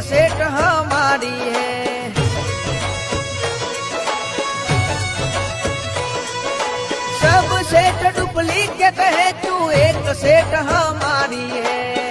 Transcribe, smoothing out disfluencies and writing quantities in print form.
सेठ हमारी है। सब सेठ डुप्लीकेट है, तू एक सेठ हमारी है।